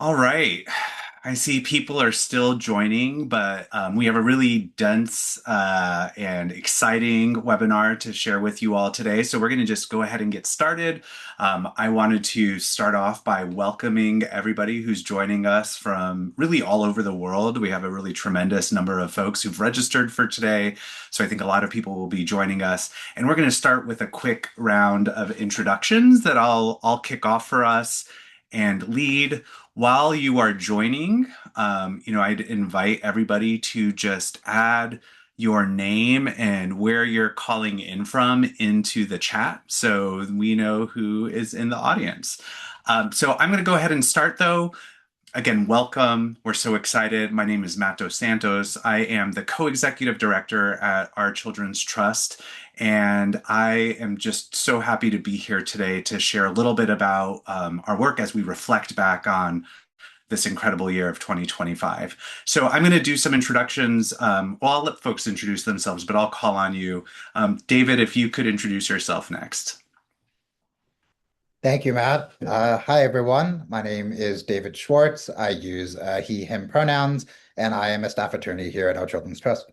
All right. I see people are still joining, but we have a really dense and exciting webinar to share with you all today. So we're going to just go ahead and get started. I wanted to start off by welcoming everybody who's joining us from really all over the world. We have a really tremendous number of folks who've registered for today. So I think a lot of people will be joining us. And we're going to start with a quick round of introductions that I'll kick off for us and lead. While you are joining, I'd invite everybody to just add your name and where you're calling in from into the chat so we know who is in the audience. So I'm going to go ahead and start though. Again, welcome. We're so excited. My name is Matt Dos Santos. I am the co-executive director at Our Children's Trust, and I am just so happy to be here today to share a little bit about our work as we reflect back on this incredible year of 2025. So I'm going to do some introductions. I'll let folks introduce themselves, but I'll call on you. David, if you could introduce yourself next. Thank you, Matt. Hi, everyone. My name is David Schwartz. I use he, him pronouns, and I am a staff attorney here at Our Children's Trust.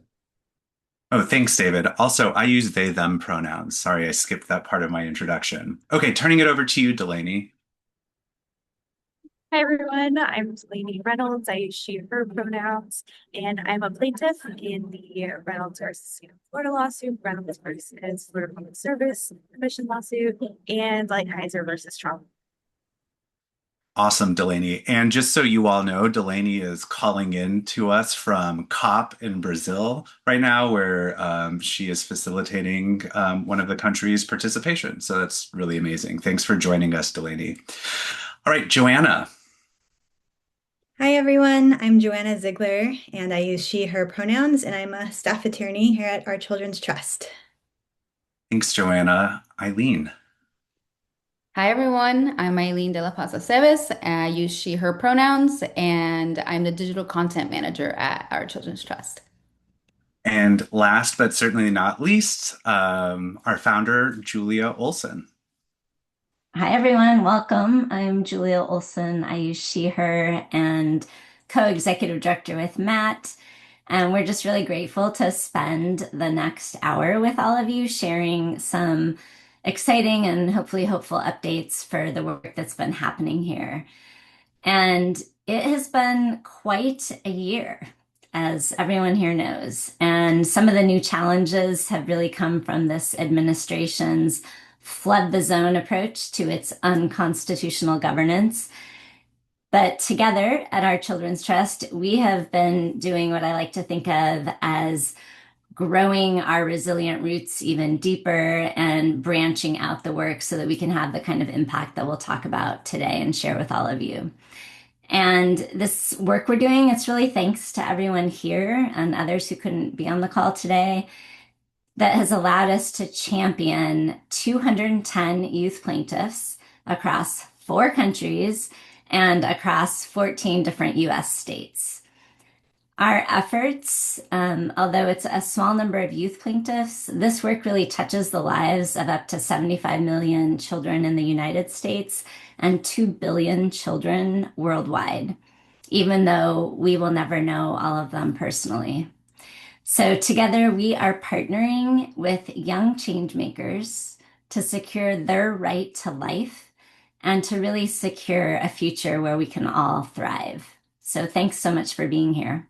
Oh, thanks, David. Also, I use they, them pronouns. Sorry, I skipped that part of my introduction. Okay, turning it over to you, Delaney. Hi everyone, I'm Delaney Reynolds. I use she, her pronouns, and I'm a plaintiff in the Reynolds versus Florida lawsuit, Reynolds versus Florida Public Service Commission lawsuit, and Lighthiser versus Trump. Awesome, Delaney. And just so you all know, Delaney is calling in to us from COP in Brazil right now, where she is facilitating one of the country's participation. So that's really amazing. Thanks for joining us, Delaney. All right, Joanna. Hi everyone, I'm Joanna Ziegler and I use she, her pronouns, and I'm a staff attorney here at Our Children's Trust. Thanks, Joanna. Eileen. Hi everyone, I'm Eileen de la Paz Aceves. I use she, her pronouns, and I'm the digital content manager at Our Children's Trust. And last but certainly not least, our founder, Julia Olson. Hi, everyone. Welcome. I'm Julia Olson. I use she, her, and co-executive director with Matt. And we're just really grateful to spend the next hour with all of you, sharing some exciting and hopefully hopeful updates for the work that's been happening here. And it has been quite a year, as everyone here knows. And some of the new challenges have really come from this administration's flood the zone approach to its unconstitutional governance. But together at Our Children's Trust, we have been doing what I like to think of as growing our resilient roots even deeper and branching out the work so that we can have the kind of impact that we'll talk about today and share with all of you. And this work we're doing, it's really thanks to everyone here and others who couldn't be on the call today that has allowed us to champion 210 youth plaintiffs across 4 countries and across 14 different US states. Our efforts, although it's a small number of youth plaintiffs, this work really touches the lives of up to 75 million children in the United States and 2 billion children worldwide, even though we will never know all of them personally. So together we are partnering with young changemakers to secure their right to life and to really secure a future where we can all thrive. So thanks so much for being here.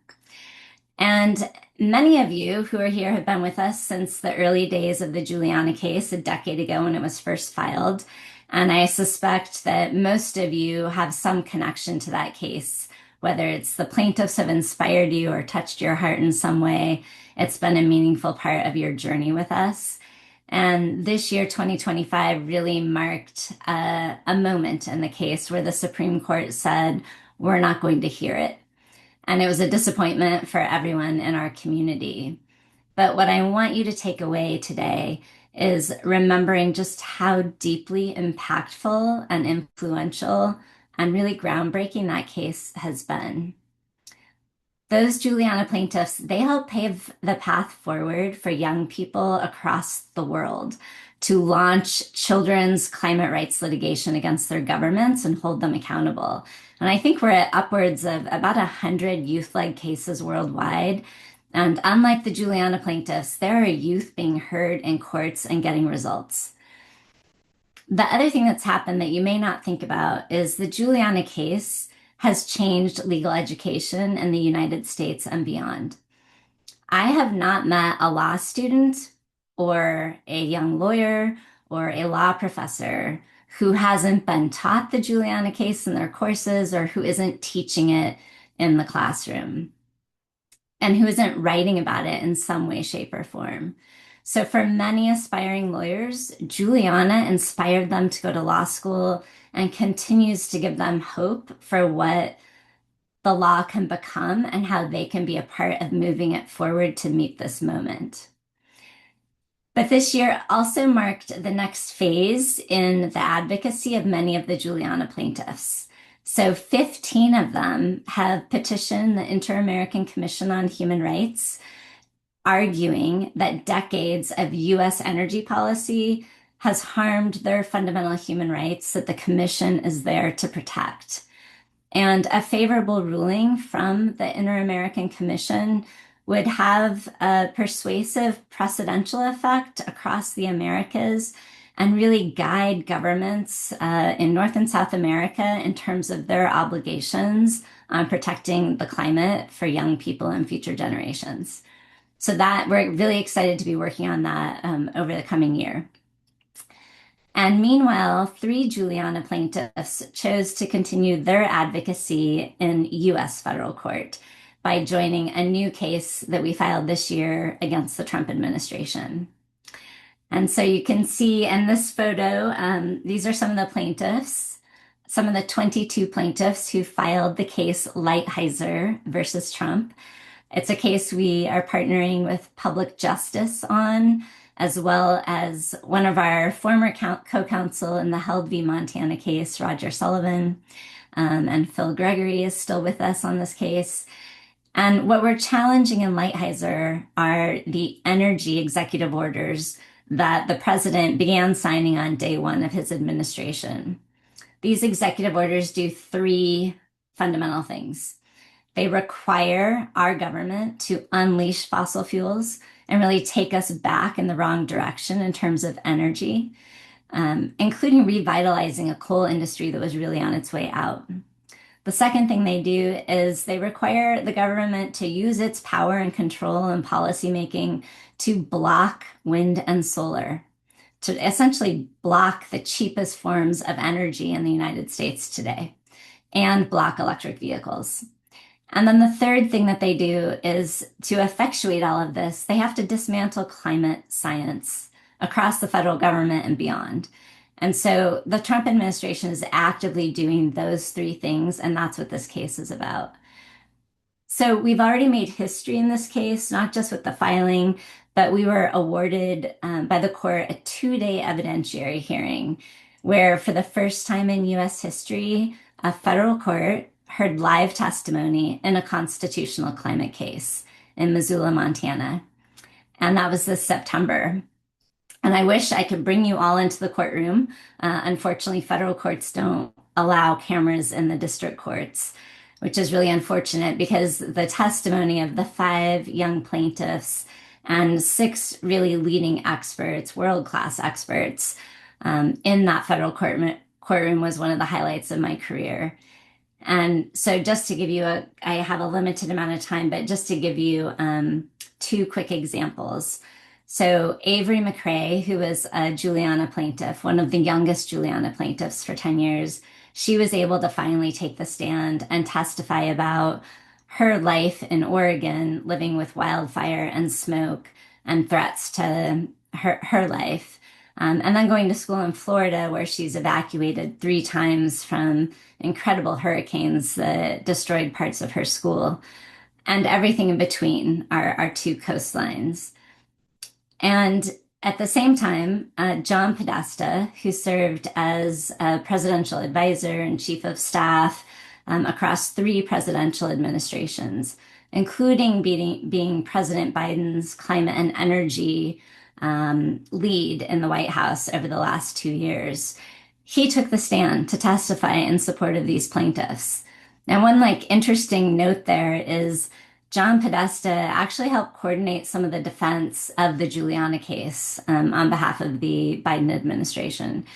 And many of you who are here have been with us since the early days of the Juliana case a decade ago when it was first filed. And I suspect that most of you have some connection to that case, whether it's the plaintiffs have inspired you or touched your heart in some way. It's been a meaningful part of your journey with us. And this year, 2025, really marked a moment in the case where the Supreme Court said, we're not going to hear it. And it was a disappointment for everyone in our community. But what I want you to take away today is remembering just how deeply impactful and influential and really groundbreaking that case has been. those Juliana plaintiffs, they help pave the path forward for young people across the world to launch children's climate rights litigation against their governments and hold them accountable. And I think we're at upwards of about 100 youth-led cases worldwide. And unlike the Juliana plaintiffs, there are youth being heard in courts and getting results. The other thing that's happened that you may not think about is the Juliana case has changed legal education in the United States and beyond. I have not met a law student or a young lawyer or a law professor who hasn't been taught the Juliana case in their courses or who isn't teaching it in the classroom and who isn't writing about it in some way, shape, or form. So for many aspiring lawyers, Juliana inspired them to go to law school and continues to give them hope for what the law can become and how they can be a part of moving it forward to meet this moment. But this year also marked the next phase in the advocacy of many of the Juliana plaintiffs. So 15 of them have petitioned the Inter-American Commission on Human Rights, arguing that decades of US energy policy has harmed their fundamental human rights that the Commission is there to protect. And a favorable ruling from the Inter-American Commission would have a persuasive precedential effect across the Americas and really guide governments in North and South America in terms of their obligations on protecting the climate for young people and future generations. So that we're really excited to be working on that over the coming year. And meanwhile, 3 Juliana plaintiffs chose to continue their advocacy in US federal court by joining a new case that we filed this year against the Trump administration. And so you can see in this photo, these are some of the plaintiffs, some of the 22 plaintiffs who filed the case Lighthiser versus Trump. It's a case we are partnering with Public Justice on, as well as one of our former co-counsel in the Held v. Montana case, Roger Sullivan, and Phil Gregory is still with us on this case. And what we're challenging in Lighthiser are the energy executive orders that the president began signing on day one of his administration. These executive orders do 3 fundamental things. They require our government to unleash fossil fuels and really take us back in the wrong direction in terms of energy, including revitalizing a coal industry that was really on its way out. The second thing they do is they require the government to use its power and control and policymaking to block wind and solar, to essentially block the cheapest forms of energy in the United States today, and block electric vehicles. And then the third thing that they do is to effectuate all of this, they have to dismantle climate science across the federal government and beyond. And so the Trump administration is actively doing those 3 things, and that's what this case is about. So we've already made history in this case, not just with the filing, but we were awarded by the court a 2-day evidentiary hearing where for the first time in US history, a federal court heard live testimony in a constitutional climate case in Missoula, Montana. And that was this September. And I wish I could bring you all into the courtroom. Unfortunately, federal courts don't allow cameras in the district courts, which is really unfortunate because the testimony of the 5 young plaintiffs and 6 really leading experts, world-class experts, in that federal courtroom was one of the highlights of my career. And so just to give you I have a limited amount of time, but just to give you 2 quick examples. So Avery McRae, who was a Juliana plaintiff, one of the youngest Juliana plaintiffs for 10 years, she was able to finally take the stand and testify about her life in Oregon, living with wildfire and smoke and threats to her life. And then going to school in Florida, where she's evacuated 3 times from incredible hurricanes that destroyed parts of her school, and everything in between our 2 coastlines. And at the same time, John Podesta, who served as a presidential advisor and chief of staff across 3 presidential administrations. including being President Biden's climate and energy lead in the White House over the last 2 years. He took the stand to testify in support of these plaintiffs. And one interesting note there is John Podesta actually helped coordinate some of the defense of the Juliana case on behalf of the Biden administration.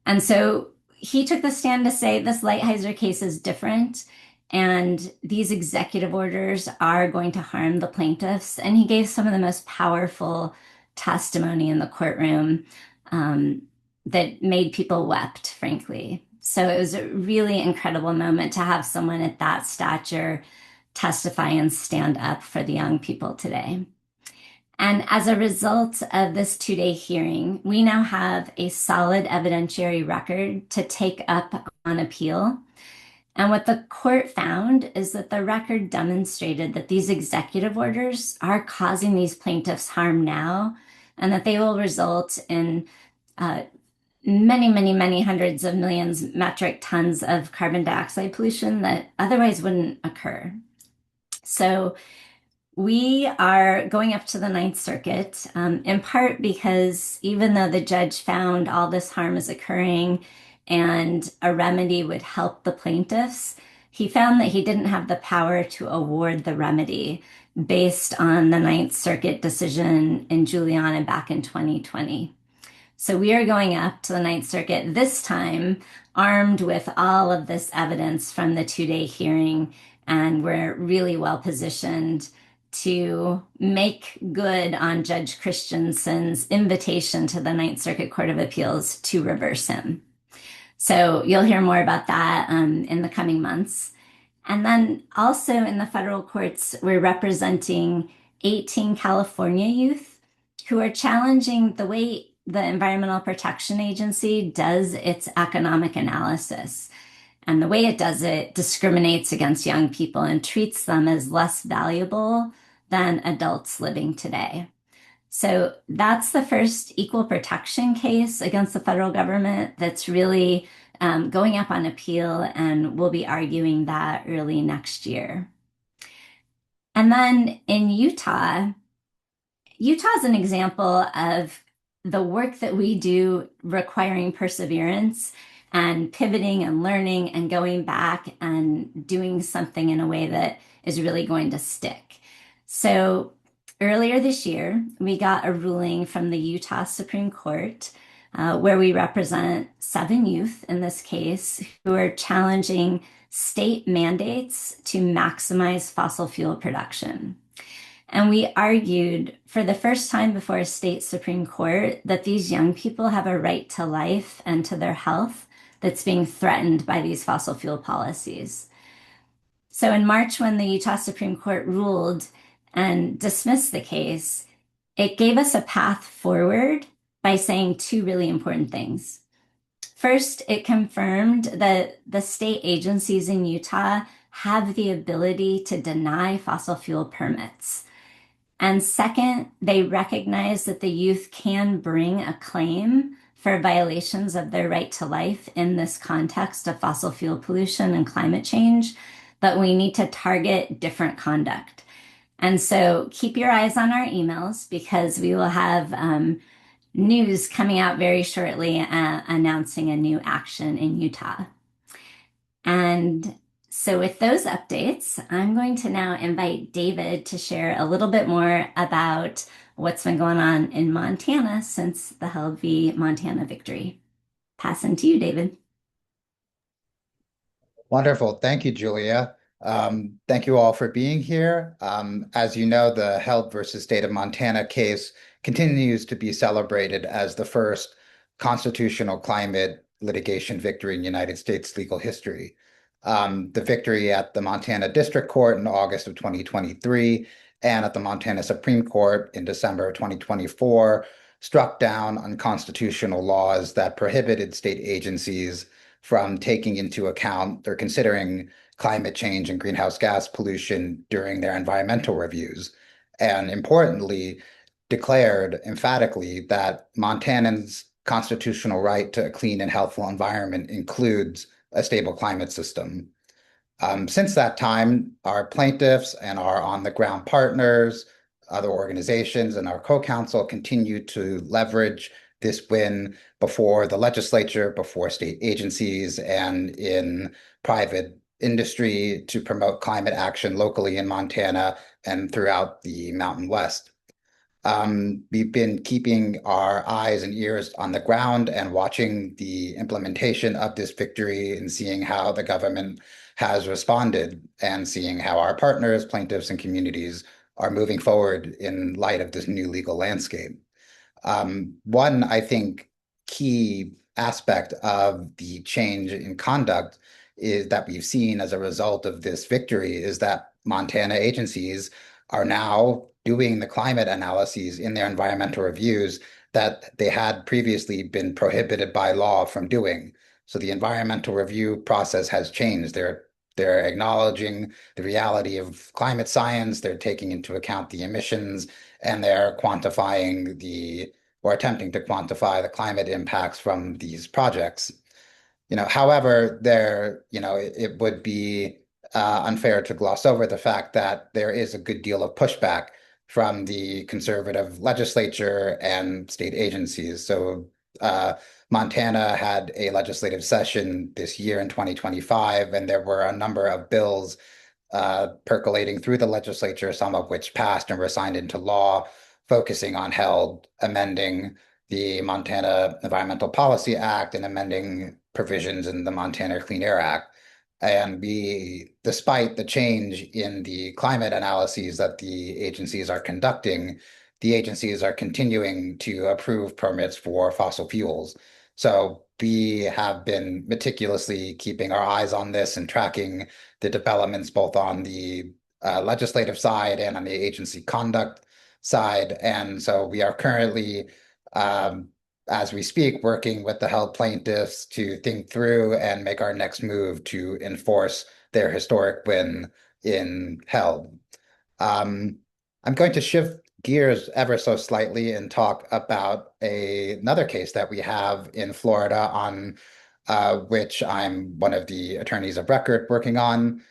And so he took the stand to say this Lighthiser case is different and these executive orders are going to harm the plaintiffs. And he gave some of the most powerful testimony in the courtroom that made people wept, frankly. So it was a really incredible moment to have someone at that stature testify and stand up for the young people today. And as a result of this 2-day hearing, we now have a solid evidentiary record to take up on appeal. And what the court found is that the record demonstrated that these executive orders are causing these plaintiffs harm now, and that they will result in many, many, many hundreds of millions metric tons of carbon dioxide pollution that otherwise wouldn't occur. So we are going up to the Ninth Circuit, in part because even though the judge found all this harm is occurring and a remedy would help the plaintiffs, he found that he didn't have the power to award the remedy based on the Ninth Circuit decision in Juliana back in 2020. So we are going up to the Ninth Circuit this time armed with all of this evidence from the 2-day hearing, and we're really well positioned to make good on Judge Christensen's invitation to the Ninth Circuit Court of Appeals to reverse him. So you'll hear more about that in the coming months. And then also in the federal courts, we're representing 18 California youth who are challenging the way the Environmental Protection Agency does its economic analysis. And the way it does it discriminates against young people and treats them as less valuable than adults living today. So that's the first equal protection case against the federal government that's really going up on appeal, and we'll be arguing that early next year. And then in Utah is an example of the work that we do requiring perseverance and pivoting and learning and going back and doing something in a way that is really going to stick. So earlier this year, we got a ruling from the Utah Supreme Court where we represent 7 youth in this case who are challenging state mandates to maximize fossil fuel production. And we argued for the first time before a state Supreme Court that these young people have a right to life and to their health that's being threatened by these fossil fuel policies. So in March, when the Utah Supreme Court ruled and dismissed the case, it gave us a path forward by saying 2 really important things. First, it confirmed that the state agencies in Utah have the ability to deny fossil fuel permits. And second, they recognize that the youth can bring a claim for violations of their right to life in this context of fossil fuel pollution and climate change, but we need to target different conduct. And so keep your eyes on our emails because we will have news coming out very shortly announcing a new action in Utah. And so with those updates, I'm going to now invite David to share a little bit more about what's been going on in Montana since the Held v. Montana victory. Passing to you, David. Wonderful. Thank you, Julia. Thank you all for being here. As you know, the Held versus State of Montana case continues to be celebrated as the first constitutional climate litigation victory in United States legal history. The victory at the Montana District Court in August of 2023 and at the Montana Supreme Court in December of 2024 struck down unconstitutional laws that prohibited state agencies from taking into account or considering climate change and greenhouse gas pollution during their environmental reviews, and importantly, declared emphatically that Montanans' constitutional right to a clean and healthful environment includes a stable climate system. Since that time, our plaintiffs and our on-the-ground partners, other organizations, and our co-counsel continue to leverage this win before the legislature, before state agencies, and in private industry to promote climate action locally in Montana and throughout the Mountain West. We've been keeping our eyes and ears on the ground and watching the implementation of this victory and seeing how the government has responded and seeing how our partners, plaintiffs, and communities are moving forward in light of this new legal landscape. One, I think, key aspect of the change in conduct is that we've seen as a result of this victory is that Montana agencies are now doing the climate analyses in their environmental reviews that they had previously been prohibited by law from doing. So the environmental review process has changed. They're acknowledging the reality of climate science, they're taking into account the emissions, and they're quantifying or attempting to quantify the climate impacts from these projects. However, it would be unfair to gloss over the fact that there is a good deal of pushback from the conservative legislature and state agencies. So Montana had a legislative session this year in 2025, and there were a number of bills percolating through the legislature, some of which passed and were signed into law, focusing on HELD, amending the Montana Environmental Policy Act and amending provisions in the Montana Clean Air Act. And despite the change in the climate analyses that the agencies are conducting, the agencies are continuing to approve permits for fossil fuels. So we have been meticulously keeping our eyes on this and tracking the developments both on the legislative side and on the agency conduct side. And so we are currently, as we speak, working with the HELD plaintiffs to think through and make our next move to enforce their historic win in HELD. I'm going to shift gears ever so slightly and talk about another case that we have in Florida on which I'm one of the attorneys of record working on.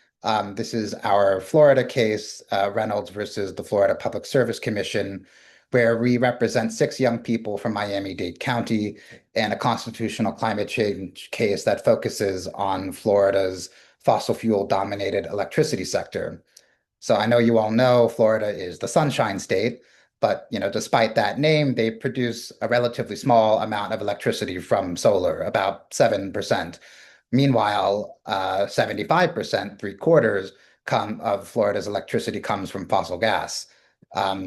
This is our Florida case, Reynolds versus the Florida Public Service Commission, where we represent 6 young people from Miami-Dade County and a constitutional climate change case that focuses on Florida's fossil fuel-dominated electricity sector. So I know you all know Florida is the Sunshine State, but despite that name, they produce a relatively small amount of electricity from solar, about 7%. Meanwhile, 75%, 3/4 of Florida's electricity comes from fossil gas.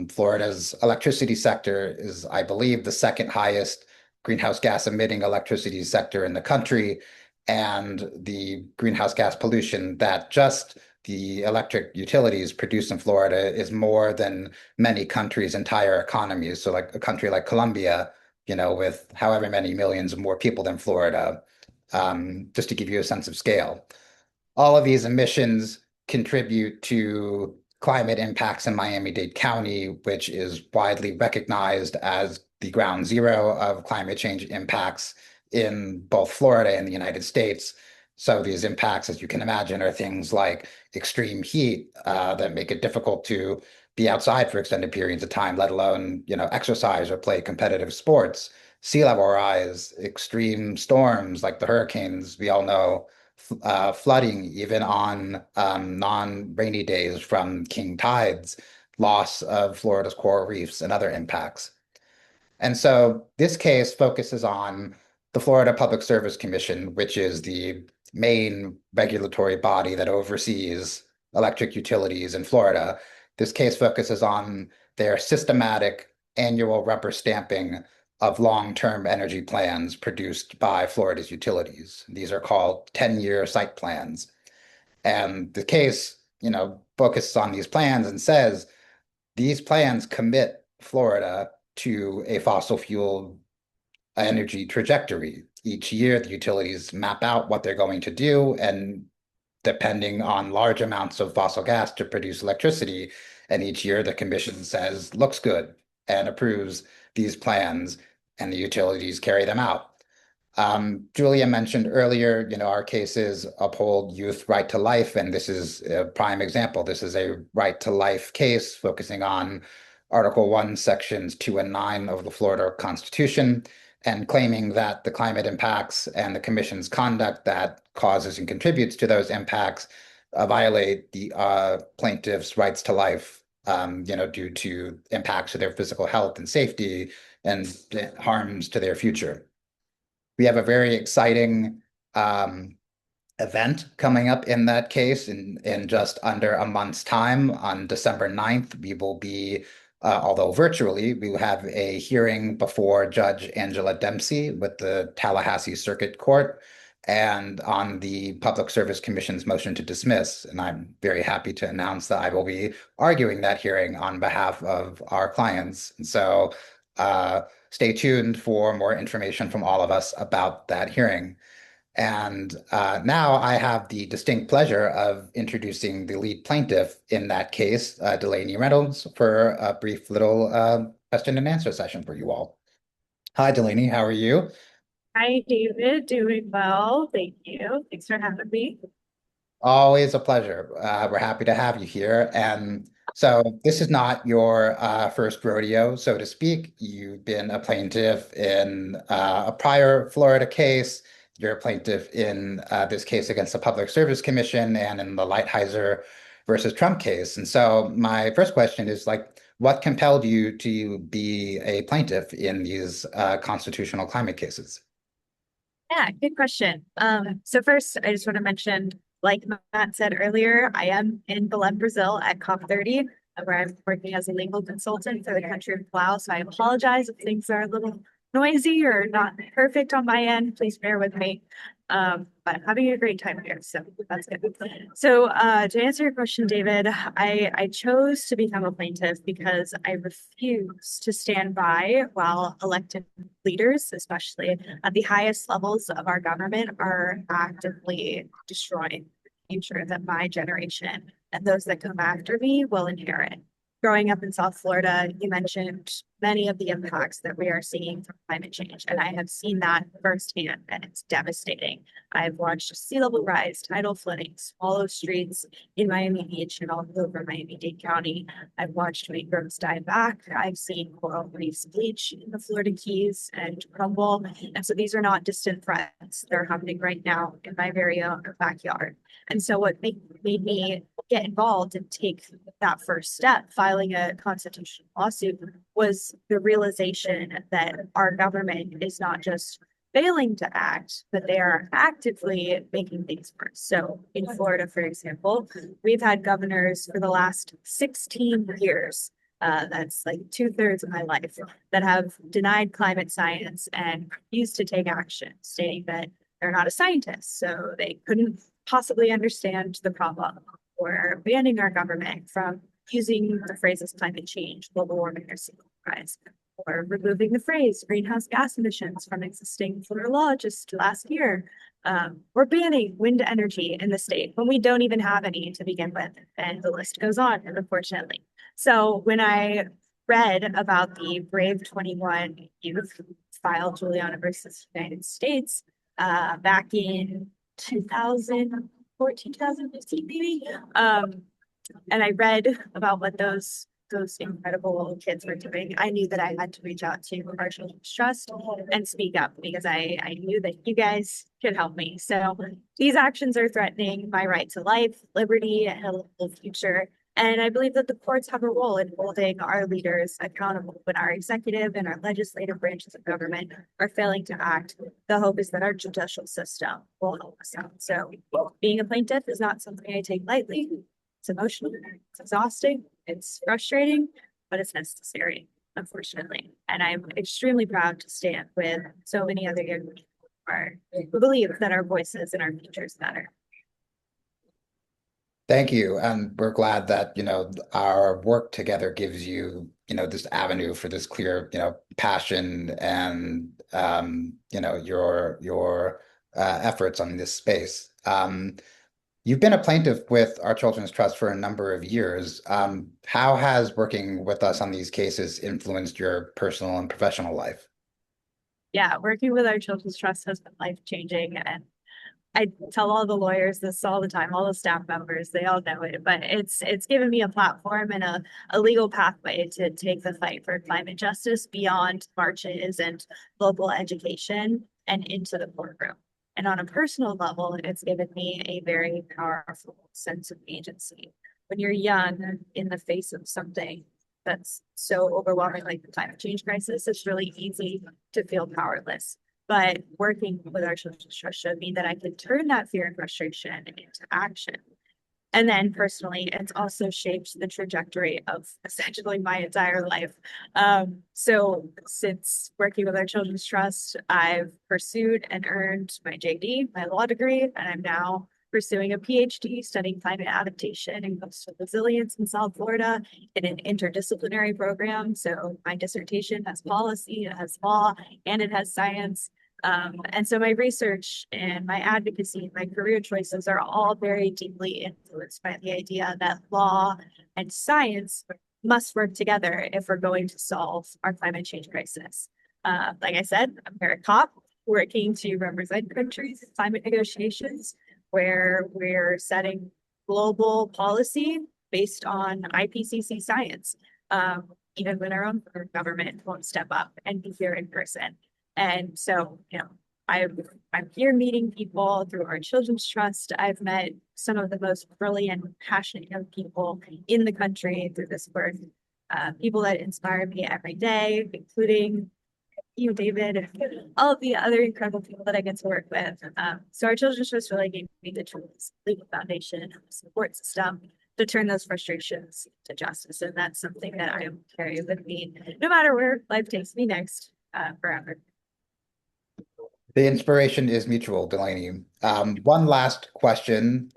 Florida's electricity sector is, I believe, the second highest greenhouse gas emitting electricity sector in the country, and the greenhouse gas pollution that just the electric utilities produce in Florida is more than many countries' entire economies. So like a country like Colombia, with however many millions of more people than Florida, just to give you a sense of scale. All of these emissions contribute to climate impacts in Miami-Dade County, which is widely recognized as the ground zero of climate change impacts in both Florida and the United States. So these impacts, as you can imagine, are things like extreme heat that make it difficult to be outside for extended periods of time, let alone, exercise or play competitive sports. Sea level rise, extreme storms like the hurricanes we all know, flooding even on non-rainy days from king tides, loss of Florida's coral reefs, and other impacts. And so this case focuses on the Florida Public Service Commission, which is the main regulatory body that oversees electric utilities in Florida. This case focuses on their systematic annual rubber stamping of long-term energy plans produced by Florida's utilities. These are called 10-year site plans. And the case, focuses on these plans and says these plans commit Florida to a fossil fuel energy trajectory. Each year, the utilities map out what they're going to do, and depending on large amounts of fossil gas to produce electricity, and each year the commission says, looks good, and approves these plans, and the utilities carry them out. Julia mentioned earlier, our cases uphold youth right to life, and this is a prime example. This is a right to life case focusing on Article 1, Sections 2 and 9 of the Florida Constitution, and claiming that the climate impacts and the Commission's conduct that causes and contributes to those impacts violate the plaintiff's rights to life, due to impacts to their physical health and safety and harms to their future. We have a very exciting event coming up in that case in just under a month's time. On December 9th, we will be, although virtually, we will have a hearing before Judge Angela Dempsey with the Tallahassee Circuit Court and on the Public Service Commission's motion to dismiss. And I'm very happy to announce that I will be arguing that hearing on behalf of our clients. And so stay tuned for more information from all of us about that hearing. And now I have the distinct pleasure of introducing the lead plaintiff in that case, Delaney Reynolds, for a brief little question and answer session for you all. Hi, Delaney. How are you? Hi, David. Doing well. Thank you. Thanks for having me. Always a pleasure. We're happy to have you here. And so this is not your first rodeo, so to speak. You've been a plaintiff in a prior Florida case. You're a plaintiff in this case against the Public Service Commission and in the Lighthiser versus Trump case. And so my first question is what compelled you to be a plaintiff in these constitutional climate cases? Yeah, good question. So first, I just want to mention, like Matt said earlier, I am in Belém, Brazil at COP30, where I'm working as a legal consultant for the country of Palau. So I apologize if things are a little noisy or not perfect on my end. Please bear with me. But I'm having a great time here, so that's good. So to answer your question, David, I chose to become a plaintiff because I refuse to stand by while elected leaders, especially at the highest levels of our government, are actively destroying the future that my generation and those that come after me will inherit. Growing up in South Florida, you mentioned many of the impacts that we are seeing from climate change, and I have seen that firsthand, and it's devastating. I've watched sea level rise, tidal flooding, swallow streets in Miami Beach and all over Miami-Dade County. I've watched mangroves die back. I've seen coral reefs bleach in the Florida Keys and crumble. And so these are not distant threats. They're happening right now in my very own backyard. And so what made me get involved and take that first step, filing a constitutional lawsuit, was the realization that our government is not just failing to act, but they are actively making things worse. So in Florida, for example, we've had governors for the last 16 years, that's like 2/3 of my life, that have denied climate science and refused to take action, stating that they're not a scientist, so they couldn't possibly understand the problem, or banning our government from using the phrases climate change, global warming, or sea level rise, or removing the phrase greenhouse gas emissions from existing Florida law just last year, or banning wind energy in the state when we don't even have any to begin with, and the list goes on, unfortunately. So when I read about the Brave 21 youth filed Juliana versus United States back in 2014, 2015, maybe. And I read about what those incredible kids were doing. I knew that I had to reach out to our Children's Trust and speak up because I knew that you guys could help me. So these actions are threatening my right to life, liberty, and a livable future. And I believe that the courts have a role in holding our leaders accountable when our executive and our legislative branches of government are failing to act. The hope is that our judicial system will help us out. So being a plaintiff is not something I take lightly. It's emotional, it's exhausting, it's frustrating, but it's necessary, unfortunately. And I'm extremely proud to stand with so many other young people who believe that our voices and our futures matter. Thank you. And we're glad that, our work together gives you, this avenue for this clear, passion and, your efforts on this space. You've been a plaintiff with our Children's Trust for a number of years. How has working with us on these cases influenced your personal and professional life? Yeah, working with our Children's Trust has been life-changing, and I tell all the lawyers this all the time, all the staff members, they all know it, but it's given me a platform and a legal pathway to take the fight for climate justice beyond marches and local education and into the courtroom. And on a personal level, it's given me a very powerful sense of agency. When you're young in the face of something that's so overwhelming, like the climate change crisis, it's really easy to feel powerless. But working with our Children's Trust showed me that I could turn that fear and frustration into action. And then personally, it's also shaped the trajectory of essentially my entire life. So since working with our Children's Trust, I've pursued and earned my JD, my law degree, and I'm now pursuing a PhD studying climate adaptation and coastal resilience in South Florida in an interdisciplinary program. So my dissertation has policy, it has law, and it has science. And so my research and my advocacy and my career choices are all very deeply influenced by the idea that law and science must work together if we're going to solve our climate change crisis. Like I said, I'm here at COP working to represent countries in climate negotiations where we're setting global policy based on IPCC science, even when our own government won't step up and be here in person. And so, I'm here meeting people through our Children's Trust. I've met some of the most brilliant, passionate young people in the country through this work. People that inspire me every day, including you, David, and all of the other incredible people that I get to work with. So our Children's Trust really gave me the tools, legal foundation, and the support system to turn those frustrations to justice. And that's something that I carry with me, no matter where life takes me next, forever. The inspiration is mutual, Delaney. One last question.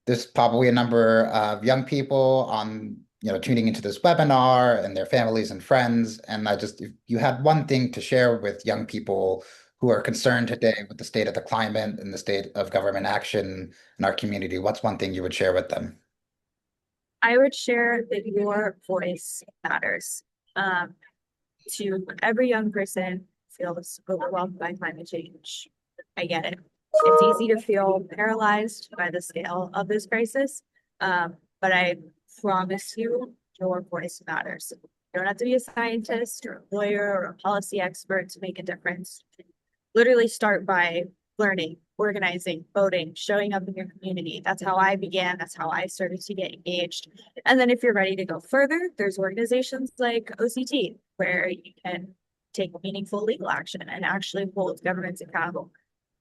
There's probably a number of young people on, tuning into this webinar and their families and friends. And if you had one thing to share with young people who are concerned today with the state of the climate and the state of government action in our community, what's one thing you would share with them? I would share that your voice matters. To every young person feels overwhelmed by climate change. I get it. It's easy to feel paralyzed by the scale of this crisis. But I promise you, your voice matters. You don't have to be a scientist or a lawyer or a policy expert to make a difference. Literally start by learning, organizing, voting, showing up in your community. That's how I began. That's how I started to get engaged. And then if you're ready to go further, there's organizations like OCT where you can take meaningful legal action and actually hold governments accountable.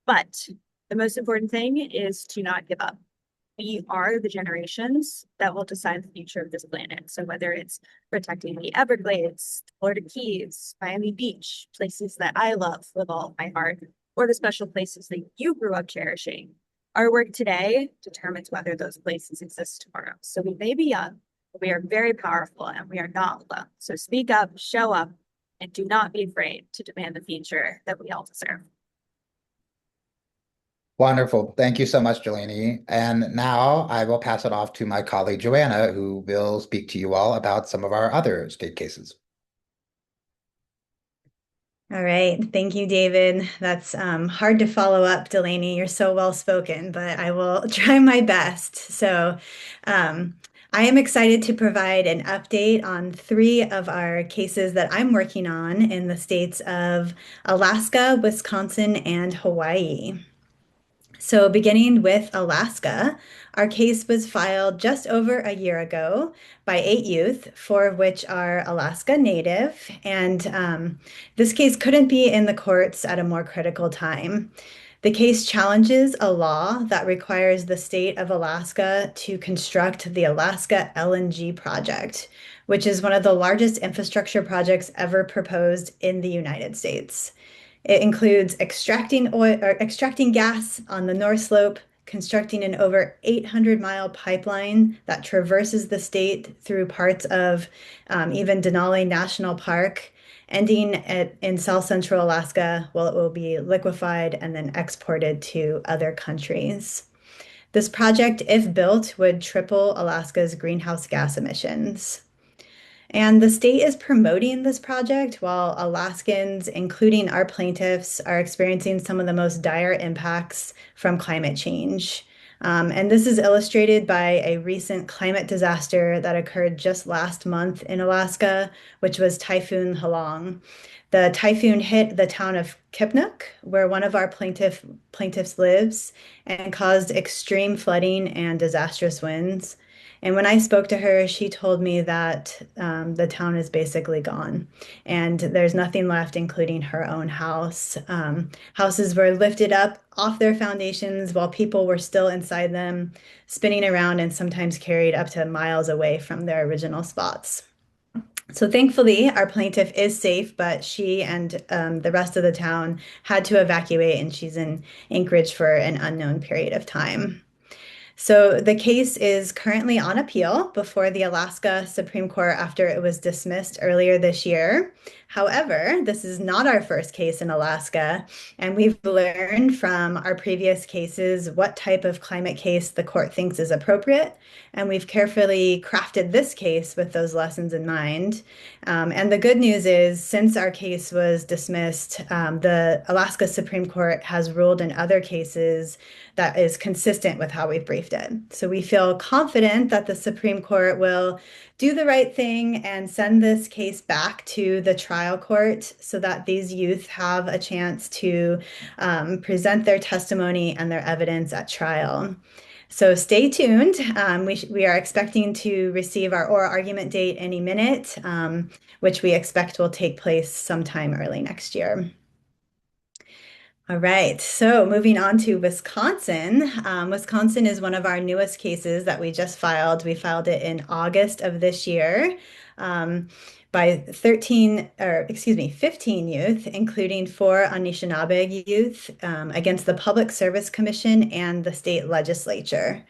But the most important thing is to not give up. We are the generations that will decide the future of this planet. So whether it's protecting the Everglades, Florida Keys, Miami Beach, places that I love with all of my heart, or the special places that you grew up cherishing, our work today determines whether those places exist tomorrow. So we may be young, but we are very powerful and we are not alone. So speak up, show up, and do not be afraid to demand the future that we all deserve. Wonderful. Thank you so much, Delaney. And now I will pass it off to my colleague, Joanna, who will speak to you all about some of our other state cases. All right. Thank you, David. That's hard to follow up, Delaney. You're so well spoken, but I will try my best. So I am excited to provide an update on 3 of our cases that I'm working on in the states of Alaska, Wisconsin, and Hawaii. So beginning with Alaska, our case was filed just over a year ago by 8 youth, 4 of which are Alaska Native. And this case couldn't be in the courts at a more critical time. The case challenges a law that requires the state of Alaska to construct the Alaska LNG project, which is one of the largest infrastructure projects ever proposed in the United States. It includes extracting oil or extracting gas on the North Slope, constructing an over 800-mile pipeline that traverses the state through parts of even Denali National Park, ending in South Central Alaska, where it will be liquefied and then exported to other countries. This project, if built, would triple Alaska's greenhouse gas emissions. And the state is promoting this project while Alaskans, including our plaintiffs, are experiencing some of the most dire impacts from climate change. And this is illustrated by a recent climate disaster that occurred just last month in Alaska, which was Typhoon Halong. The typhoon hit the town of Kipnuk, where one of our plaintiffs lives, and caused extreme flooding and disastrous winds. And when I spoke to her, she told me that the town is basically gone and there's nothing left, including her own house. Houses were lifted up off their foundations while people were still inside them, spinning around and sometimes carried up to miles away from their original spots. So thankfully, our plaintiff is safe, but she and the rest of the town had to evacuate, and she's in Anchorage for an unknown period of time. So the case is currently on appeal before the Alaska Supreme Court after it was dismissed earlier this year. However, this is not our first case in Alaska, and we've learned from our previous cases what type of climate case the court thinks is appropriate, and we've carefully crafted this case with those lessons in mind. And the good news is, since our case was dismissed, the Alaska Supreme Court has ruled in other cases that is consistent with how we've briefed it. So we feel confident that the Supreme Court will do the right thing and send this case back to the trial court so that these youth have a chance to present their testimony and their evidence at trial. So stay tuned. We are expecting to receive our oral argument date any minute, which we expect will take place sometime early next year. All right, so moving on to Wisconsin. Wisconsin is one of our newest cases that we just filed. We filed it in August of this year by 15 youth, including 4 Anishinaabe youth, against the Public Service Commission and the state legislature.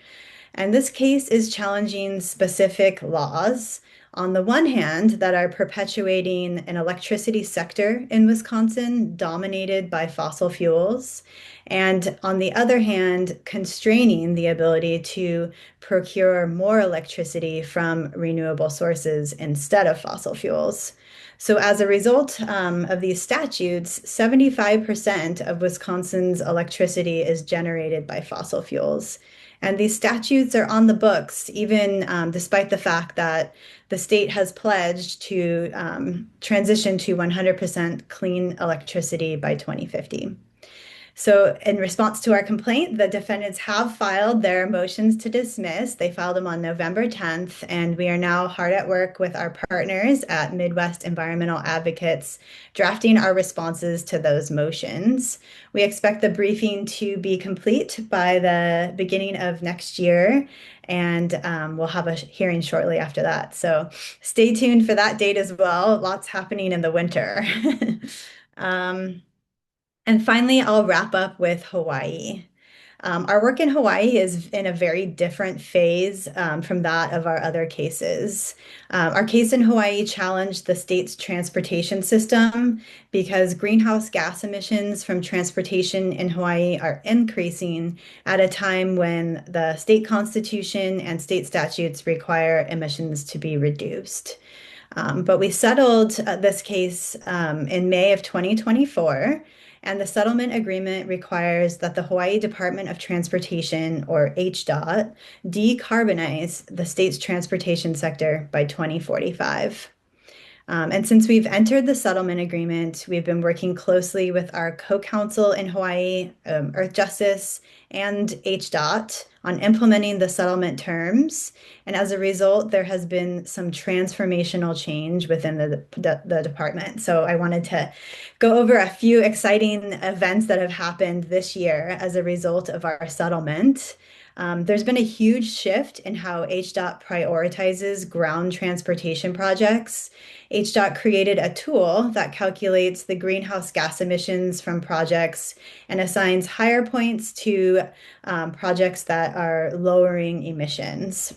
And this case is challenging specific laws, on the one hand, that are perpetuating an electricity sector in Wisconsin dominated by fossil fuels, and on the other hand, constraining the ability to procure more electricity from renewable sources instead of fossil fuels. So as a result of these statutes, 75% of Wisconsin's electricity is generated by fossil fuels. And these statutes are on the books, even despite the fact that the state has pledged to transition to 100% clean electricity by 2050. So in response to our complaint, the defendants have filed their motions to dismiss. They filed them on November 10th, and we are now hard at work with our partners at Midwest Environmental Advocates, drafting our responses to those motions. We expect the briefing to be complete by the beginning of next year, and we'll have a hearing shortly after that. So stay tuned for that date as well. Lots happening in the winter. And finally, I'll wrap up with Hawaii. Our work in Hawaii is in a very different phase from that of our other cases. Our case in Hawaii challenged the state's transportation system because greenhouse gas emissions from transportation in Hawaii are increasing at a time when the state constitution and state statutes require emissions to be reduced. But we settled this case in May of 2024. And the settlement agreement requires that the Hawaii Department of Transportation, or HDOT, decarbonize the state's transportation sector by 2045. And since we've entered the settlement agreement, we've been working closely with our co-counsel in Hawaii, Earth Justice, and HDOT on implementing the settlement terms. And as a result, there has been some transformational change within the department. So I wanted to go over a few exciting events that have happened this year as a result of our settlement. There's been a huge shift in how HDOT prioritizes ground transportation projects. HDOT created a tool that calculates the greenhouse gas emissions from projects and assigns higher points to projects that are lowering emissions.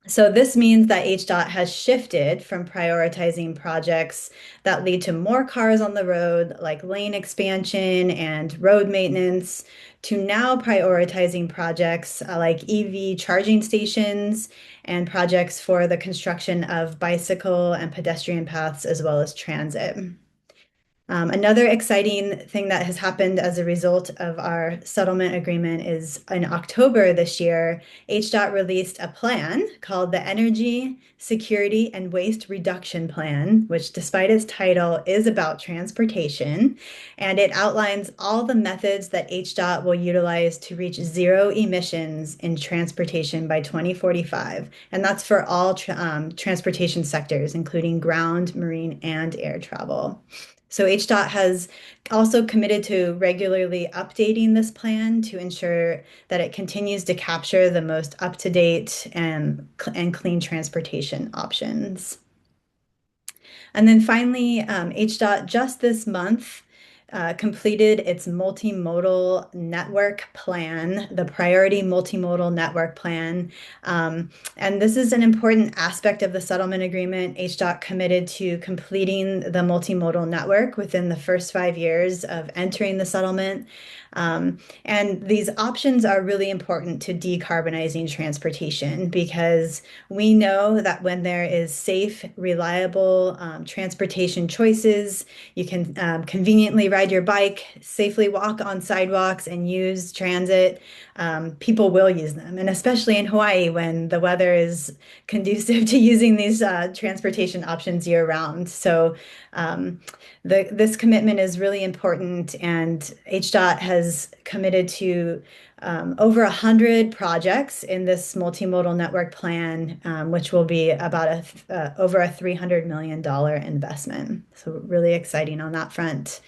So this means that HDOT has shifted from prioritizing projects that lead to more cars on the road, like lane expansion and road maintenance, to now prioritizing projects like EV charging stations and projects for the construction of bicycle and pedestrian paths as well as transit. Another exciting thing that has happened as a result of our settlement agreement is in October this year, HDOT released a plan called the Energy, Security, and Waste Reduction Plan, which, despite its title, is about transportation. And it outlines all the methods that HDOT will utilize to reach zero emissions in transportation by 2045. And that's for all transportation sectors, including ground, marine, and air travel. So HDOT has also committed to regularly updating this plan to ensure that it continues to capture the most up-to-date and clean transportation options. And then finally, HDOT just this month completed its multimodal network plan, the Priority Multimodal Network Plan. And this is an important aspect of the settlement agreement. HDOT committed to completing the multimodal network within the first 5 years of entering the settlement. And these options are really important to decarbonizing transportation because we know that when there is safe, reliable transportation choices, you can conveniently ride your bike, safely walk on sidewalks, and use transit. People will use them, and especially in Hawaii when the weather is conducive to using these transportation options year round. So this commitment is really important, and HDOT has committed to over 100 projects in this multimodal network plan, which will be about over a $300 million investment. So really exciting on that front.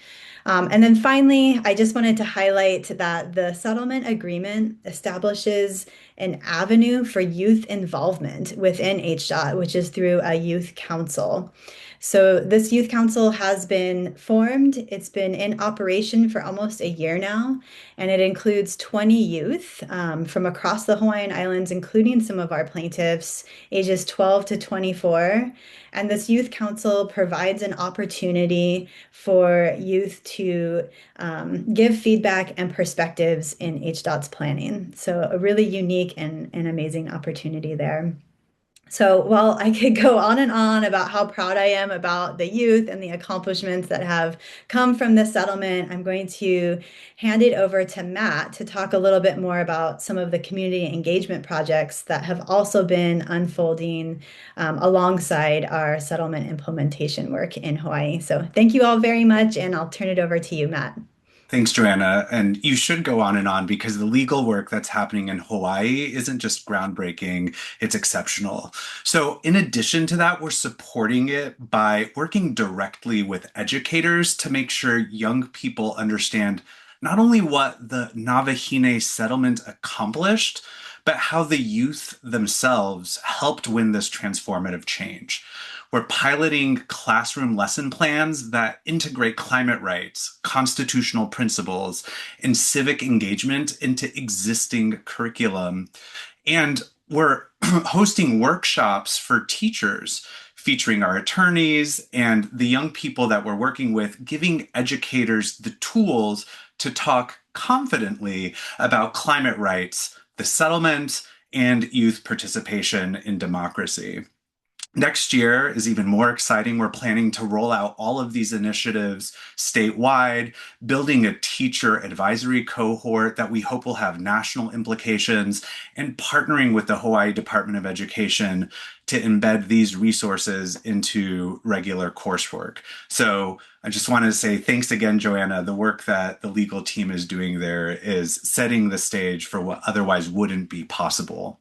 And then finally, I just wanted to highlight that the settlement agreement establishes an avenue for youth involvement within HDOT, which is through a youth council. So this youth council has been formed. It's been in operation for almost a year now, and it includes 20 youth from across the Hawaiian Islands, including some of our plaintiffs, ages 12 to 24. And this youth council provides an opportunity for youth to give feedback and perspectives in HDOT's planning. So a really unique and amazing opportunity there. So while I could go on and on about how proud I am about the youth and the accomplishments that have come from this settlement, I'm going to hand it over to Matt to talk a little bit more about some of the community engagement projects that have also been unfolding alongside our settlement implementation work in Hawaii. So thank you all very much, and I'll turn it over to you, Matt. Thanks, Joanna. And you should go on and on because the legal work that's happening in Hawaii isn't just groundbreaking, it's exceptional. So, in addition to that, we're supporting it by working directly with educators to make sure young people understand not only what the Navahine settlement accomplished, but how the youth themselves helped win this transformative change. We're piloting classroom lesson plans that integrate climate rights, constitutional principles, and civic engagement into existing curriculum. And we're hosting workshops for teachers featuring our attorneys and the young people that we're working with, giving educators the tools to talk confidently about climate rights, the settlement, and youth participation in democracy. Next year is even more exciting. We're planning to roll out all of these initiatives statewide, building a teacher advisory cohort that we hope will have national implications, and partnering with the Hawaii Department of Education to embed these resources into regular coursework. So I just wanted to say thanks again, Joanna. The work that the legal team is doing there is setting the stage for what otherwise wouldn't be possible.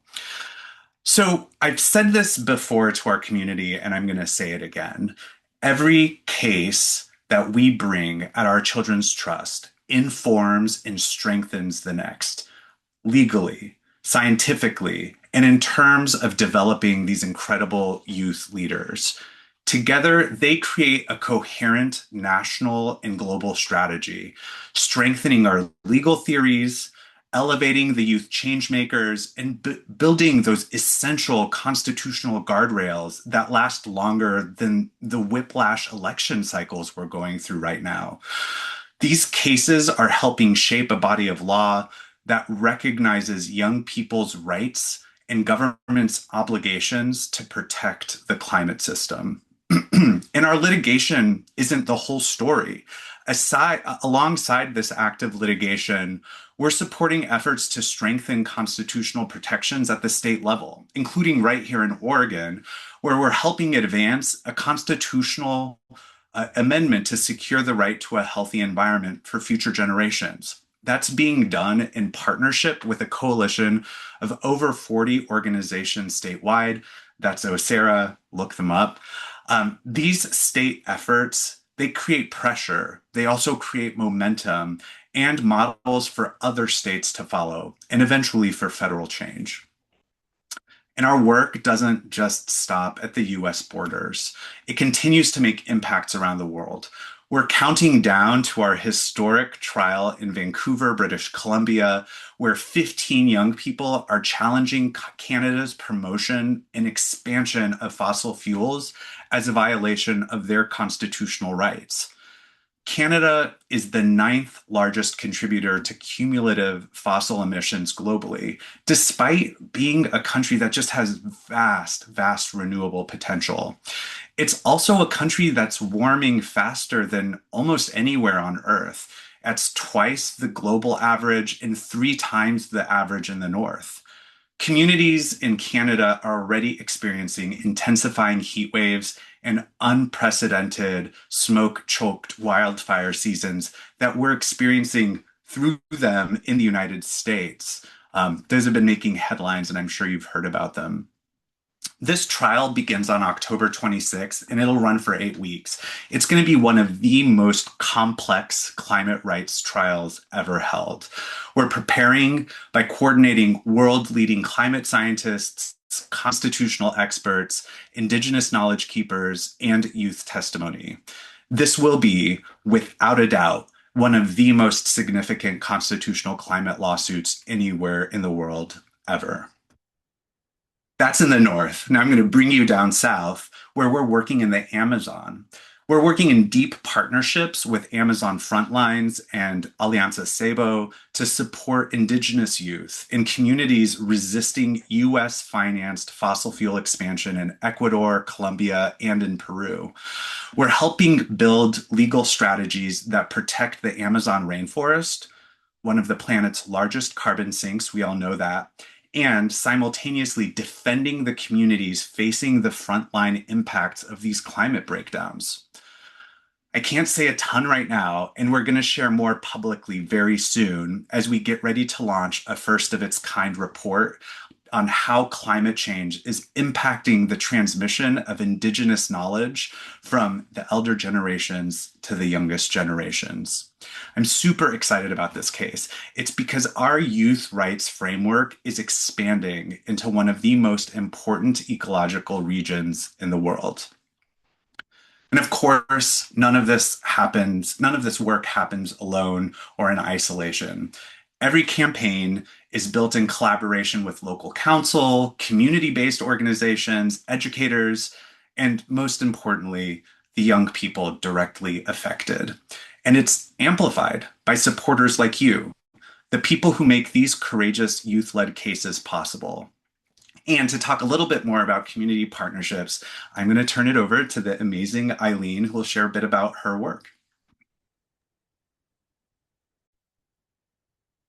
So I've said this before to our community, and I'm going to say it again. Every case that we bring at our Children's Trust informs and strengthens the next, legally, scientifically, and in terms of developing these incredible youth leaders. Together, they create a coherent national and global strategy, strengthening our legal theories, elevating the youth changemakers, and building those essential constitutional guardrails that last longer than the whiplash election cycles we're going through right now. These cases are helping shape a body of law that recognizes young people's rights and government's obligations to protect the climate system. And our litigation isn't the whole story. Alongside this active litigation, we're supporting efforts to strengthen constitutional protections at the state level, including right here in Oregon, where we're helping advance a constitutional amendment to secure the right to a healthy environment for future generations. That's being done in partnership with a coalition of over 40 organizations statewide. That's OSERA, look them up. These state efforts, they create pressure. They also create momentum and models for other states to follow, and eventually for federal change. And our work doesn't just stop at the US borders. It continues to make impacts around the world. We're counting down to our historic trial in Vancouver, British Columbia, where 15 young people are challenging Canada's promotion and expansion of fossil fuels as a violation of their constitutional rights. Canada is the 9th largest contributor to cumulative fossil emissions globally, despite being a country that just has vast renewable potential. It's also a country that's warming faster than almost anywhere on Earth. That's twice the global average and 3 times the average in the North. Communities in Canada are already experiencing intensifying heat waves and unprecedented smoke-choked wildfire seasons that we're experiencing through them in the United States. Those have been making headlines, and I'm sure you've heard about them. This trial begins on October 26th, and it'll run for 8 weeks. It's going to be one of the most complex climate rights trials ever held. We're preparing by coordinating world-leading climate scientists, constitutional experts, Indigenous knowledge keepers, and youth testimony. This will be, without a doubt, one of the most significant constitutional climate lawsuits anywhere in the world ever. That's in the north. Now I'm going to bring you down south, where we're working in the Amazon. We're working in deep partnerships with Amazon Frontlines and Alianza Sebo to support Indigenous youth in communities resisting US-financed fossil fuel expansion in Ecuador, Colombia, and in Peru. We're helping build legal strategies that protect the Amazon rainforest, one of the planet's largest carbon sinks, we all know that, and simultaneously defending the communities facing the frontline impacts of these climate breakdowns. I can't say a ton right now, and we're going to share more publicly very soon as we get ready to launch a first of its kind report on how climate change is impacting the transmission of Indigenous knowledge from the elder generations to the youngest generations. I'm super excited about this case. It's because our youth rights framework is expanding into one of the most important ecological regions in the world. And of course, none of this work happens alone or in isolation. Every campaign is built in collaboration with local council, community-based organizations, educators, and most importantly, the young people directly affected. And it's amplified by supporters like you, the people who make these courageous youth-led cases possible. And to talk a little bit more about community partnerships, I'm going to turn it over to the amazing Eileen, who will share a bit about her work.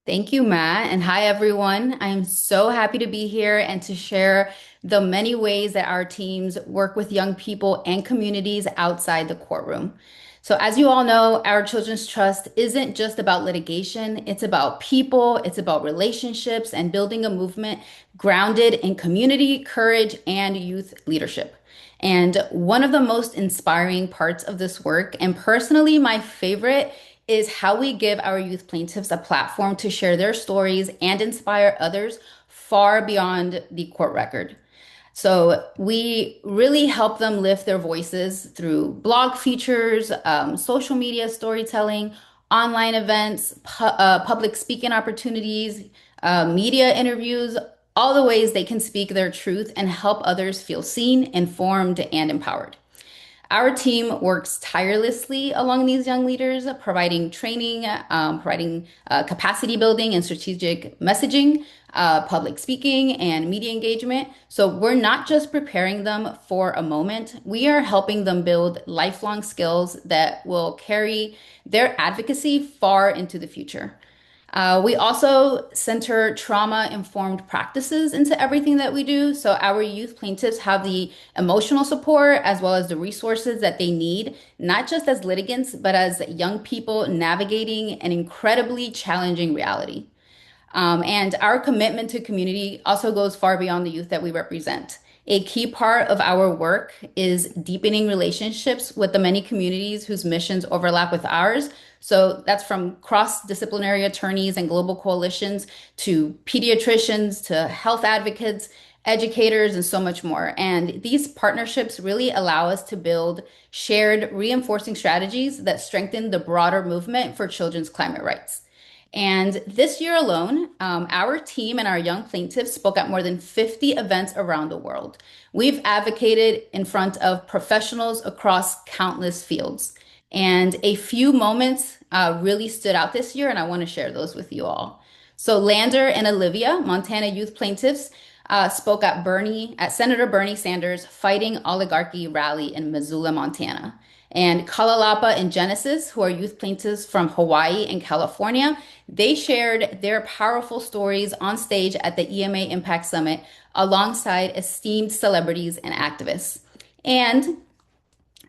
Thank you, Matt. And hi, everyone. I am so happy to be here and to share the many ways that our teams work with young people and communities outside the courtroom. So as you all know, our Children's Trust isn't just about litigation. It's about people, it's about relationships and building a movement grounded in community, courage, and youth leadership. And one of the most inspiring parts of this work, and personally my favorite, is how we give our youth plaintiffs a platform to share their stories and inspire others far beyond the court record. So we really help them lift their voices through blog features, social media storytelling, online events, public speaking opportunities, media interviews, all the ways they can speak their truth and help others feel seen, informed, and empowered. Our team works tirelessly along these young leaders, providing training, providing capacity building and strategic messaging, public speaking, and media engagement. So we're not just preparing them for a moment, we are helping them build lifelong skills that will carry their advocacy far into the future. We also center trauma-informed practices into everything that we do. So our youth plaintiffs have the emotional support as well as the resources that they need, not just as litigants, but as young people navigating an incredibly challenging reality. And our commitment to community also goes far beyond the youth that we represent. A key part of our work is deepening relationships with the many communities whose missions overlap with ours. So that's from cross-disciplinary attorneys and global coalitions to pediatricians to health advocates, educators, and so much more. And these partnerships really allow us to build shared reinforcing strategies that strengthen the broader movement for children's climate rights. And this year alone, our team and our young plaintiffs spoke at more than 50 events around the world. We've advocated in front of professionals across countless fields. And a few moments really stood out this year, and I want to share those with you all. So Lander and Olivia, Montana youth plaintiffs, spoke at Senator Bernie Sanders' Fighting Oligarchy rally in Missoula, Montana. And Kalalapa and Genesis, who are youth plaintiffs from Hawaii and California, they shared their powerful stories on stage at the EMA Impact Summit alongside esteemed celebrities and activists. And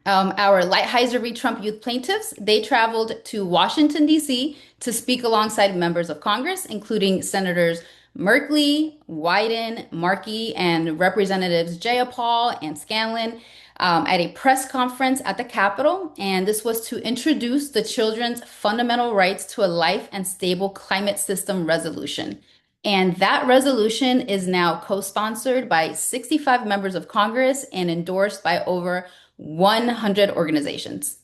our Lighthiser v. Trump youth plaintiffs, they traveled to Washington, D.C. to speak alongside members of Congress, including Senators Merkley, Wyden, Markey, and Representatives Jayapal and Scanlon at a press conference at the Capitol. And this was to introduce the Children's Fundamental Rights to a Life and Stable Climate System resolution. And that resolution is now co-sponsored by 65 members of Congress and endorsed by over 100 organizations.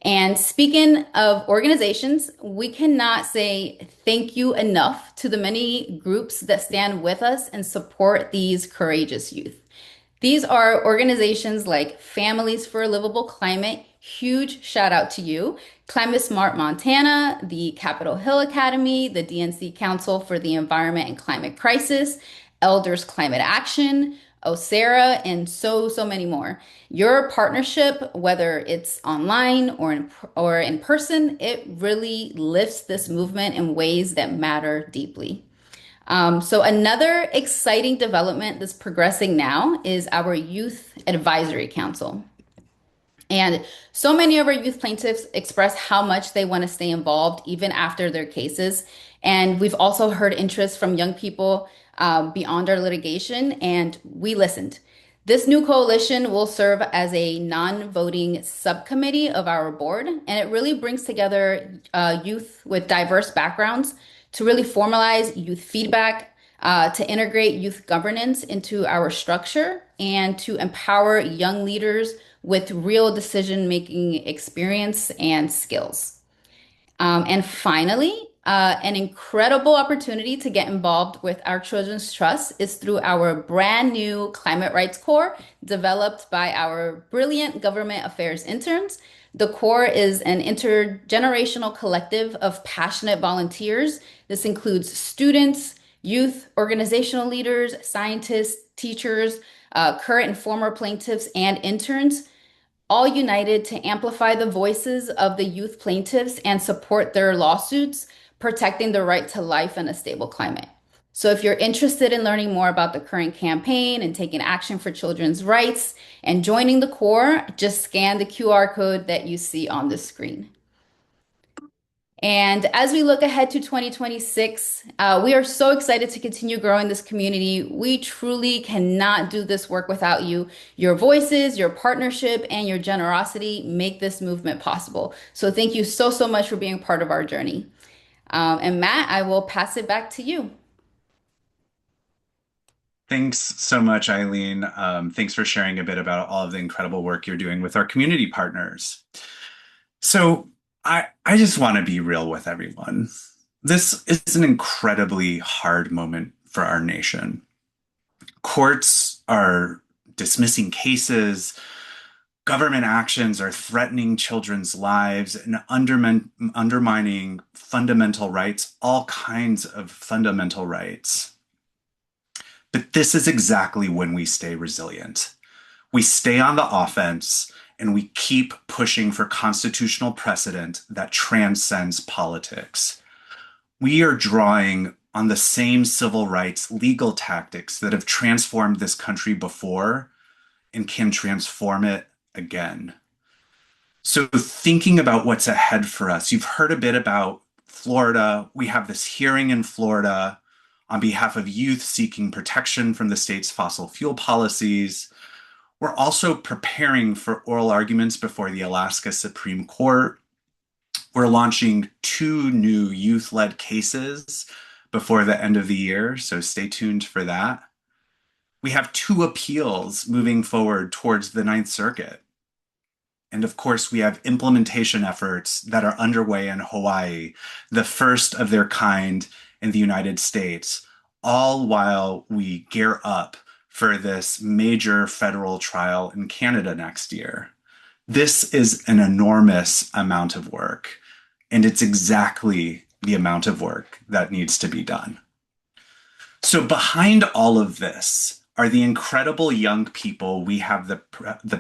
And speaking of organizations, we cannot say thank you enough to the many groups that stand with us and support these courageous youth. These are organizations like Families for a Livable Climate, huge shout out to you, Climate Smart Montana, the Capitol Hill Academy, the DNC Council for the Environment and Climate Crisis, Elders Climate Action, OSERA, and so many more. Your partnership, whether it's online or in person, it really lifts this movement in ways that matter deeply. So another exciting development that's progressing now is our Youth Advisory Council. And so many of our youth plaintiffs express how much they want to stay involved even after their cases. And we've also heard interest from young people beyond our litigation, and we listened. This new coalition will serve as a non-voting subcommittee of our board, and it really brings together youth with diverse backgrounds to really formalize youth feedback, to integrate youth governance into our structure, and to empower young leaders with real decision-making experience and skills. And finally, an incredible opportunity to get involved with our Children's Trust is through our brand new Climate Rights Corps developed by our brilliant government affairs interns. The Corps is an intergenerational collective of passionate volunteers. This includes students, youth, organizational leaders, scientists, teachers, current and former plaintiffs, and interns, all united to amplify the voices of the youth plaintiffs and support their lawsuits, protecting the right to life and a stable climate. So if you're interested in learning more about the current campaign and taking action for children's rights and joining the Corps, just scan the QR code that you see on the screen. And as we look ahead to 2026, we are so excited to continue growing this community. We truly cannot do this work without you. Your voices, your partnership, and your generosity make this movement possible. So thank you so much for being part of our journey. And Matt, I will pass it back to you. Thanks so much, Eileen. Thanks for sharing a bit about all of the incredible work you're doing with our community partners. So I just want to be real with everyone. This is an incredibly hard moment for our nation. Courts are dismissing cases, government actions are threatening children's lives and undermining fundamental rights, all kinds of fundamental rights. But this is exactly when we stay resilient. We stay on the offense and we keep pushing for constitutional precedent that transcends politics. We are drawing on the same civil rights legal tactics that have transformed this country before and can transform it again. So, thinking about what's ahead for us, you've heard a bit about Florida. We have this hearing in Florida on behalf of youth seeking protection from the state's fossil fuel policies. We're also preparing for oral arguments before the Alaska Supreme Court. We're launching 2 new youth-led cases before the end of the year, so stay tuned for that. We have 2 appeals moving forward towards the Ninth Circuit. And of course, we have implementation efforts that are underway in Hawaii, the first of their kind in the United States, all while we gear up for this major federal trial in Canada next year. This is an enormous amount of work, and it's exactly the amount of work that needs to be done. So behind all of this are the incredible young people we have the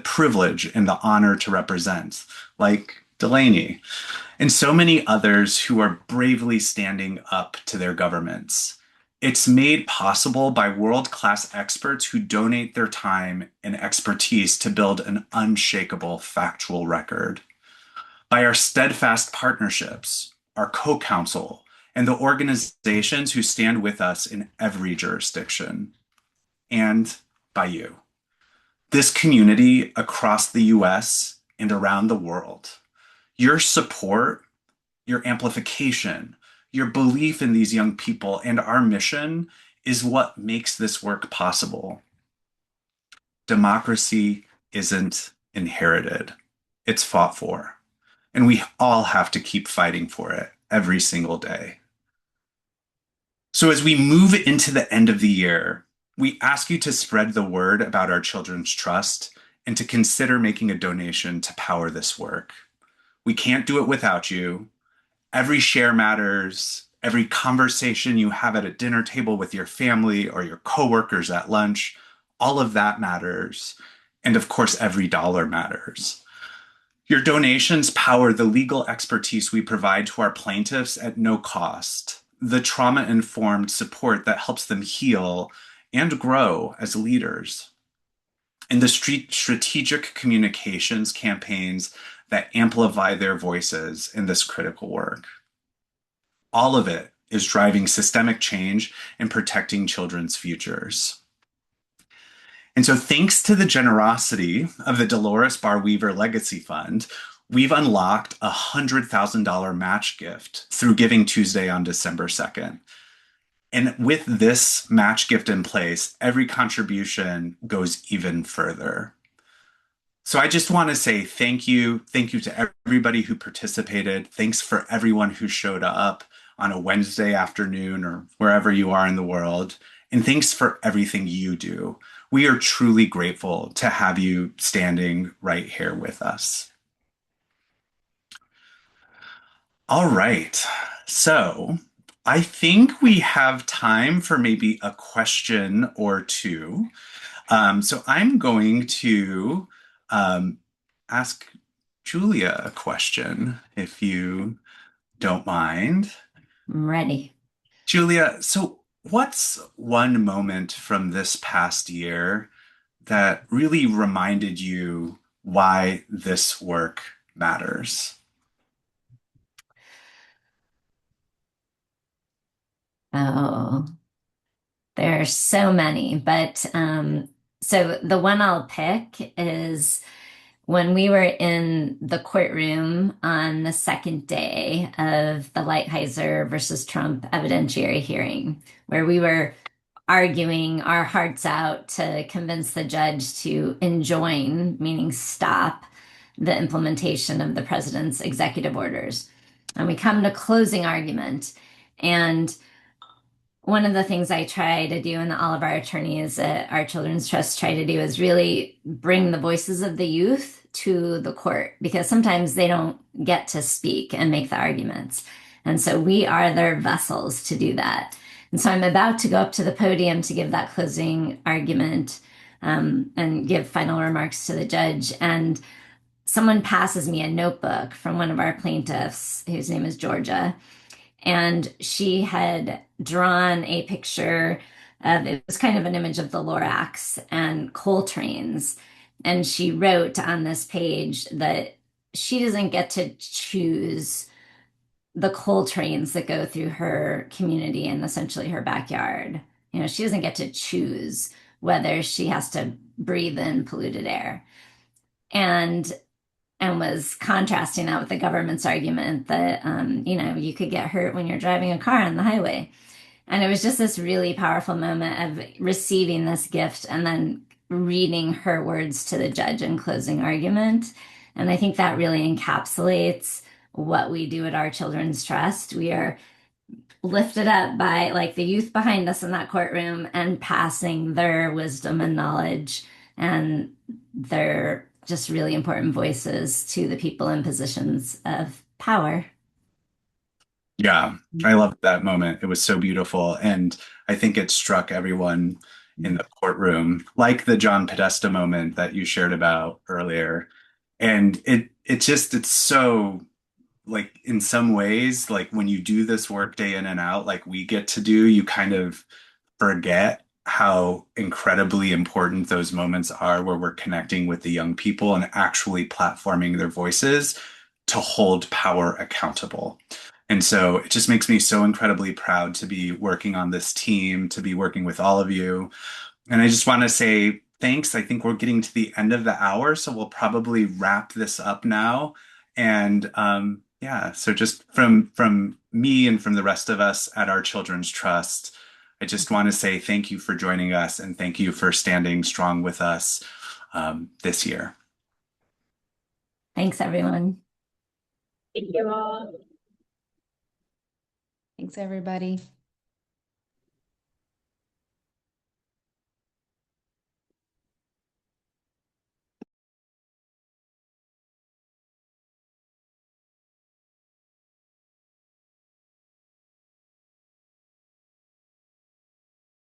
privilege and the honor to represent, like Delaney, and so many others who are bravely standing up to their governments. It's made possible by world-class experts who donate their time and expertise to build an unshakable factual record. By our steadfast partnerships, our co-counsel, and the organizations who stand with us in every jurisdiction. And by you, this community across the US and around the world. Your support, your amplification, your belief in these young people and our mission is what makes this work possible. Democracy isn't inherited, it's fought for. And we all have to keep fighting for it every single day. So as we move into the end of the year, we ask you to spread the word about our Children's Trust and to consider making a donation to power this work. We can't do it without you. Every share matters. Every conversation you have at a dinner table with your family or your coworkers at lunch, all of that matters. And of course, every dollar matters. Your donations power the legal expertise we provide to our plaintiffs at no cost, the trauma-informed support that helps them heal and grow as leaders, and the strategic communications campaigns that amplify their voices in this critical work. All of it is driving systemic change and protecting children's futures. And so thanks to the generosity of the Dolores Barr Weaver Legacy Fund, we've unlocked a $100,000 match gift through Giving Tuesday on December 2nd. And with this match gift in place, every contribution goes even further. So I just want to say thank you. Thank you to everybody who participated. Thanks for everyone who showed up on a Wednesday afternoon or wherever you are in the world. And thanks for everything you do. We are truly grateful to have you standing right here with us. All right. So I think we have time for maybe a question or two. So I'm going to ask Julia a question, if you don't mind. I'm ready. Julia, so what's one moment from this past year that really reminded you why this work matters? Oh, there are so many, but so the one I'll pick is when we were in the courtroom on the second day of the Lighthiser versus Trump evidentiary hearing, where we were arguing our hearts out to convince the judge to enjoin, meaning stop, the implementation of the president's executive orders. And we come to closing argument. And one of the things I try to do, and all of our attorneys at our Children's Trust try to do, is really bring the voices of the youth to the court, because sometimes they don't get to speak and make the arguments. And so we are their vessels to do that. And so I'm about to go up to the podium to give that closing argument, and give final remarks to the judge. And someone passes me a notebook from one of our plaintiffs, whose name is Georgia. And she had drawn a picture of, it was kind of an image of the Lorax and coal trains. And she wrote on this page that she doesn't get to choose the coal trains that go through her community and essentially her backyard. You know, she doesn't get to choose whether she has to breathe in polluted air. And was contrasting that with the government's argument that, you could get hurt when you're driving a car on the highway. And it was just this really powerful moment of receiving this gift and then reading her words to the judge in closing argument. And I think that really encapsulates what we do at our Children's Trust. We are lifted up by like the youth behind us in that courtroom and passing their wisdom and knowledge and their just really important voices to the people in positions of power. Yeah, I loved that moment. It was so beautiful. And I think it struck everyone in the courtroom, like the John Podesta moment that you shared about earlier. And it's so, like, in some ways, like when you do this work day in and out, like we get to do, you kind of forget how incredibly important those moments are where we're connecting with the young people and actually platforming their voices to hold power accountable. And so it just makes me so incredibly proud to be working on this team, to be working with all of you. And I just want to say thanks. I think we're getting to the end of the hour, so we'll probably wrap this up now. And yeah, so just from me and from the rest of us at our Children's Trust, I just want to say thank you for joining us and thank you for standing strong with us this year. Thanks, everyone. Thank you all. Thanks, everybody.